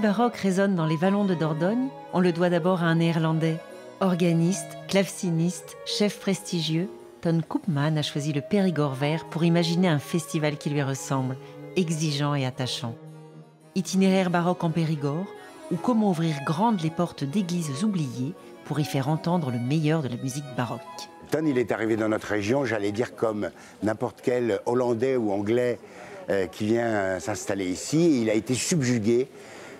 baroque résonne dans les vallons de Dordogne, on le doit d'abord à un Néerlandais. Organiste, claveciniste, chef prestigieux, Ton Koopman a choisi le Périgord vert pour imaginer un festival qui lui ressemble, exigeant et attachant. Itinéraire baroque en Périgord, ou comment ouvrir grandes les portes d'églises oubliées pour y faire entendre le meilleur de la musique baroque. Ton, il est arrivé dans notre région, j'allais dire comme n'importe quel Hollandais ou Anglais qui vient s'installer ici. Il a été subjugué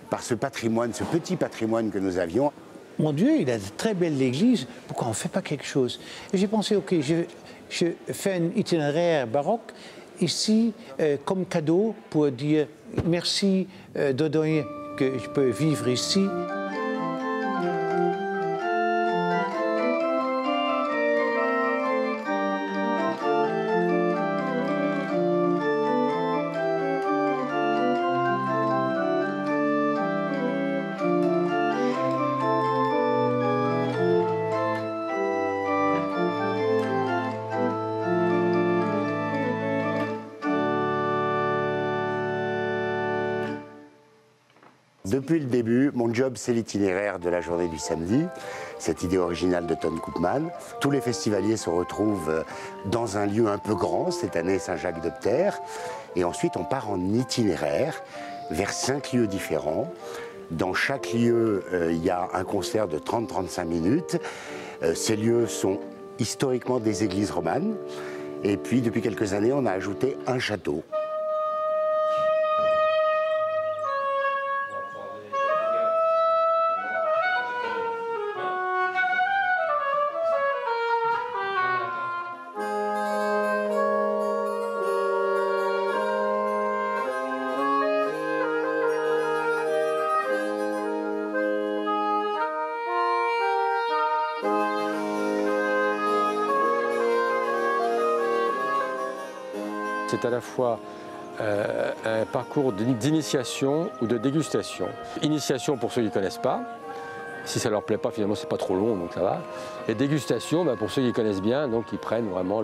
par ce patrimoine, ce petit patrimoine que nous avions. Mon Dieu, il a de très belles églises, pourquoi on ne fait pas quelque chose? Et j'ai pensé, ok, je fais un itinéraire baroque ici comme cadeau pour dire merci Dordogne que je peux vivre ici. Depuis le début, mon job, c'est l'itinéraire de la journée du samedi, cette idée originale de Ton Koopman. Tous les festivaliers se retrouvent dans un lieu un peu grand, cette année Saint-Jacques-de-Pterre, et ensuite on part en itinéraire vers 5 lieux différents. Dans chaque lieu, il y a un concert de 30-35 minutes. Ces lieux sont historiquement des églises romanes, et puis depuis quelques années, on a ajouté un château. C'est à la fois un parcours d'initiation ou de dégustation. Initiation pour ceux qui ne connaissent pas. Si ça ne leur plaît pas, finalement, c'est pas trop long, donc ça va. Et dégustation, pour ceux qui connaissent bien, donc ils prennent vraiment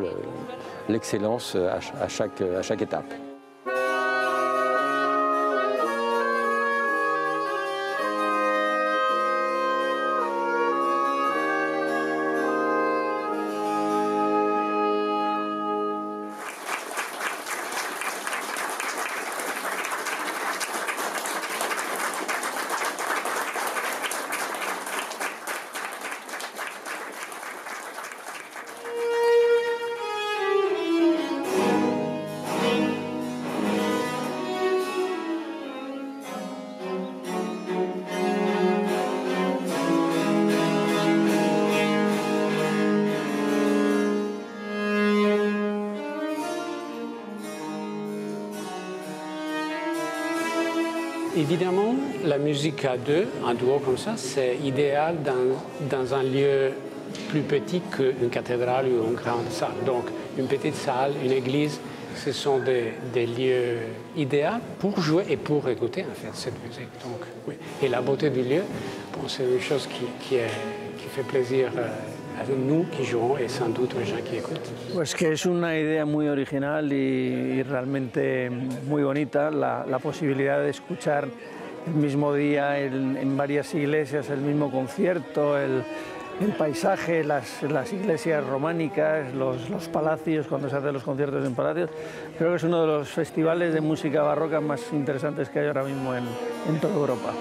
l'excellence à chaque étape. Évidemment, la musique à deux, un duo comme ça, c'est idéal dans un lieu plus petit qu'une cathédrale ou une grande salle. Donc, une petite salle, une église, ce sont des lieux idéaux pour jouer et pour écouter en fait cette musique. Donc, oui. Et la beauté du lieu, bon, c'est une chose qui fait plaisir a nous qui jouons et sans doute aux gens qui écoutent. Pues que es una idea muy original y realmente muy bonita, la posibilidad de escuchar el mismo día en varias iglesias el mismo concierto, el paisaje, las iglesias románicas, los palacios, cuando se hacen los conciertos en palacios. Creo que es uno de los festivales de música barroca más interesantes que hay ahora mismo en toda Europa.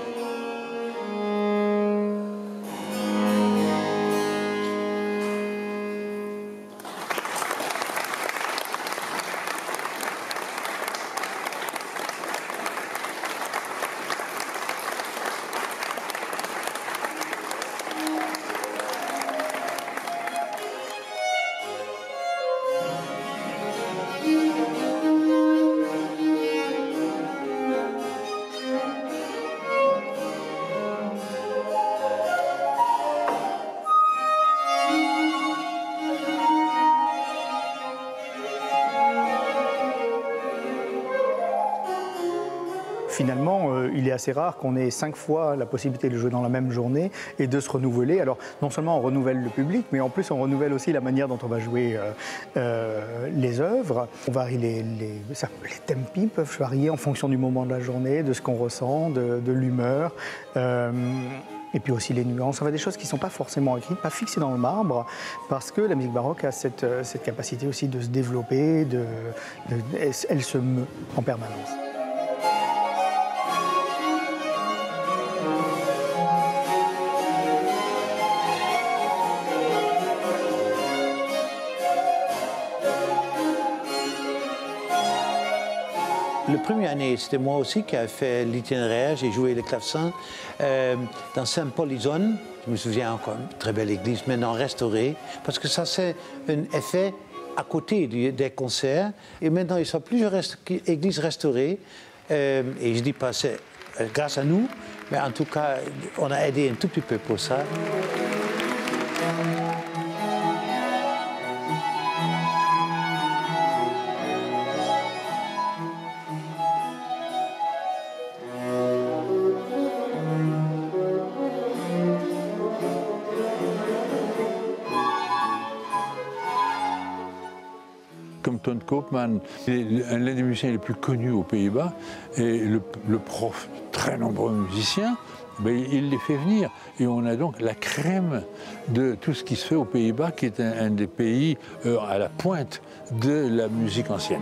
finalement, il est assez rare qu'on ait 5 fois la possibilité de jouer dans la même journée et de se renouveler. Alors, non seulement on renouvelle le public, mais en plus on renouvelle aussi la manière dont on va jouer les œuvres. On varie les tempi peuvent varier en fonction du moment de la journée, de ce qu'on ressent, de l'humeur. Et puis aussi les nuances, enfin des choses qui ne sont pas forcément écrites, pas fixées dans le marbre, parce que la musique baroque a cette capacité aussi de se développer, elle se meut en permanence. La première année, c'était moi aussi qui ai fait l'itinéraire. J'ai joué le clavecin dans Saint-Paul-Isonne. Je me souviens encore, une très belle église, maintenant restaurée. Parce que ça, c'est un effet à côté des concerts. Et maintenant, il y a plusieurs églises restaurées. Et je ne dis pas c'est grâce à nous, mais en tout cas, on a aidé un tout petit peu pour ça. Comme Ton Koopman, l'un des musiciens les plus connus aux Pays-Bas, et le prof, très nombreux musiciens, il les fait venir. Et on a donc la crème de tout ce qui se fait aux Pays-Bas, qui est un des pays à la pointe de la musique ancienne.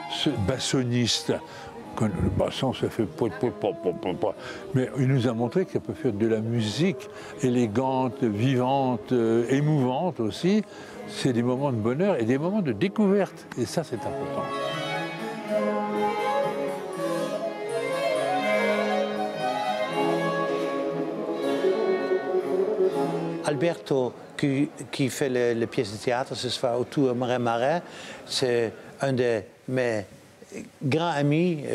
Ce bassoniste, le basson ça fait mais il nous a montré que ça peut faire de la musique élégante, vivante, émouvante aussi. C'est des moments de bonheur et des moments de découverte. Et ça, c'est important. Alberto, qui fait les pièces de théâtre ce soir autour de Marais-Marais, c'est un de mes grands amis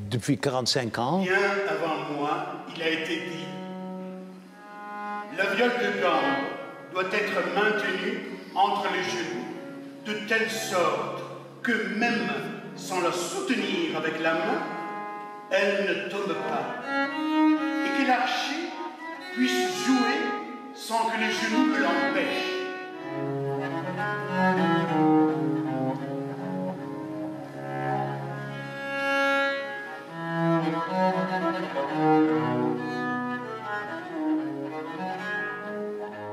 depuis 45 ans. Bien avant moi, il a été dit la viole de gambe doit être maintenue entre les genoux de telle sorte que même sans la soutenir avec la main, elle ne tombe pas et que l'archer puisse jouer sans que les genoux ne l'empêchent.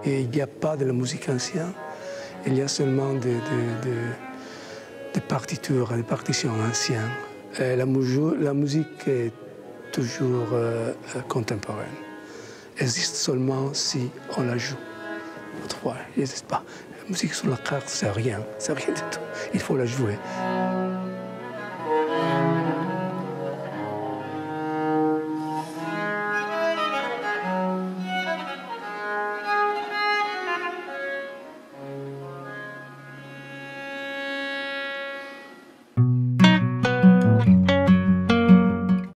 Et il n'y a pas de la musique ancienne, il y a seulement des partitures, des partitions anciennes. Et la musique est toujours contemporaine. Elle existe seulement si on la joue. Autrefois, il n'existe pas. La musique sur la carte, c'est rien du tout. Il faut la jouer.